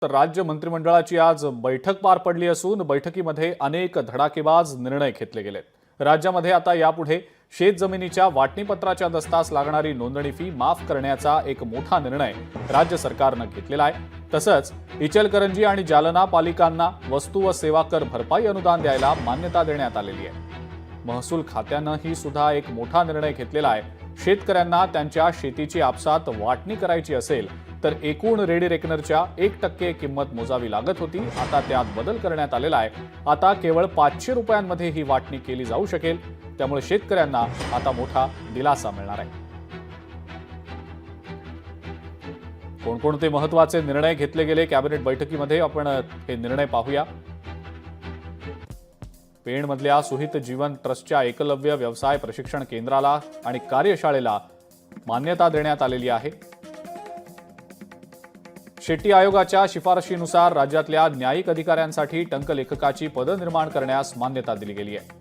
तर राज्य मंत्रिमंडळाची आज बैठक पार पडली असून बैठकीमध्ये अनेक धडाकेबाज निर्णय घेतले गेलेत। राज्यामध्ये आता यापुढे शेतजमिनीच्या वाटणीपत्राच्या दस्तास लागणारी नोंदणी फी माफ करण्याचा एक मोठा निर्णय राज्य सरकारने घेतलेला आहे। तसंच इचलकरंजी आणि जालना पालिकांना वस्तू व सेवा कर भरपाई अनुदान द्यायला मान्यता देण्यात आलेली आहे। महसूल खात्यानं ही सुद्धा एक मोठा निर्णय घेतलेला आहे। शेतकऱ्यांना त्यांच्या शेतीची आपसात वाटणी करायची असेल तर एकूण रेडी रेकनरच्या 1% किंमत मोजावी लागत होती। आता त्यात बदल करण्यात आलेला आहे। आता केवळ 500 रुपयांमध्ये ही वाटणी केली जाऊ शकेल। त्यामुळे शेतकऱ्यांना आता मोठा दिलासा मिळणार आहे। कोणकोणते महत्त्वाचे निर्णय घेतले गेले कॅबिनेट बैठकीमध्ये आपण हे निर्णय पाहूया। पेणमधल्या सुहित जीवन ट्रस्टच्या एकलव्य व्यवसाय प्रशिक्षण केंद्राला आणि कार्यशाळेला मान्यता देण्यात आलेली आहे। शेट्टी आयोगाच्या शिफारशीनुसार राज्यातल्या न्यायिक अधिकाऱ्यांसाठी टंकलेखकाची पदं निर्माण करण्यास मान्यता दिली गेली आहे।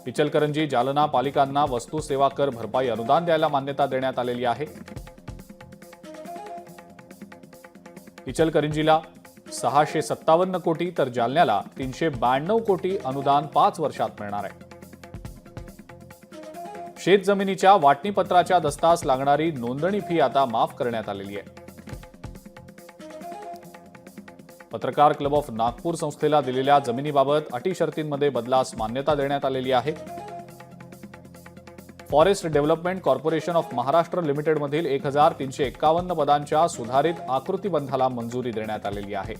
इचलकरंजी जालना पालिकांना वस्तू सेवा कर भरपाई अनुदान द्यायला मान्यता देण्यात आलेली आहे। इचलकरंजीला 657 कोटी तर जालन्याला 392 कोटी अनुदान 5 वर्षात मिळणार आहे। शेतजमिनीच्या वाटणीपत्राच्या दस्तास लागणारी नोंदणी फी आता माफ करण्यात आलेली आहे। पत्रकार क्लब ऑफ नागपूर संस्थेला दिलेल्या जमिनीबाबत अटी शर्तींमध्ये बदलास मान्यता देण्यात आलेली आहे। Forest development corporation of Maharashtra लिमिटेडमधील 1351 पदांच्या सुधारित आकृतीबंधाला मंजुरी देण्यात आलेली आहे।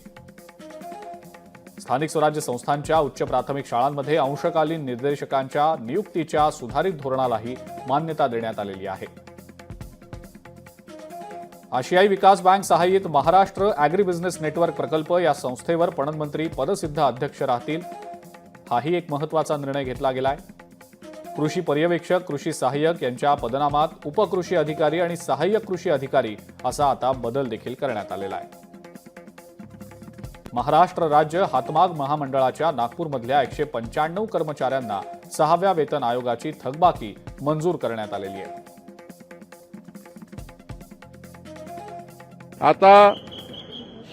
स्थानिक स्वराज्य संस्थांच्या उच्च प्राथमिक शाळांमध्ये अंशकालीन निर्देशकांच्या नियुक्तीच्या सुधारित धोरणालाही मान्यता देण्यात आलेली आहे। आशियाई विकास बँक सहाय्यित महाराष्ट्र ॲग्री बिझनेस नेटवर्क प्रकल्प या संस्थेवर पणन मंत्री पदसिद्ध अध्यक्ष राहतील। हाही एक महत्त्वाचा निर्णय घेतला गेलाय। कृषी पर्यवेक्षक, कृषी सहाय्यक यांच्या पदनामात उपकृषी अधिकारी आणि सहाय्यक कृषी अधिकारी असा आता बदल देखील करण्यात आलेला आहे। महाराष्ट्र राज्य हातमाग महामंडळाच्या नागपूरमधल्या 195 कर्मचाऱ्यांना 6व्या वेतन आयोगाची थकबाकी मंजूर करण्यात आलेली आहे। आता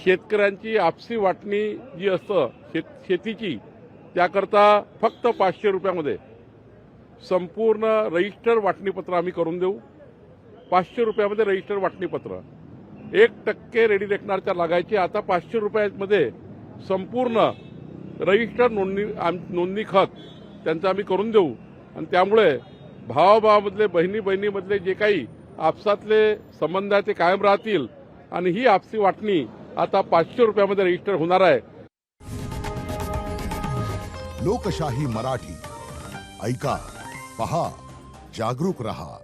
शेतकऱ्यांची आपसी वाटणी जी असतं शेतीची त्याकरता फक्त 500 रुपयामध्ये संपूर्ण रजिस्टर वाटणीपत्र आम्ही करून देऊ। 500 रुपयामध्ये रजिस्टर वाटणीपत्र 1% रेडी रेकनरच्या लागायची आता 500 रुपयामध्ये संपूर्ण रजिस्टर नोंदणी खत त्यांचं आम्ही करून देऊ। आणि त्यामुळे भावाभावामधले बहिणीमधले जे काही आपसातले संबंध आहेत ते कायम राहतील आणि ही आपसी वाटणी आता 500 रुपयामध्ये रजिस्टर होणार आहे। लोकशाही मराठी ऐका, पहा, जागरूक रहा।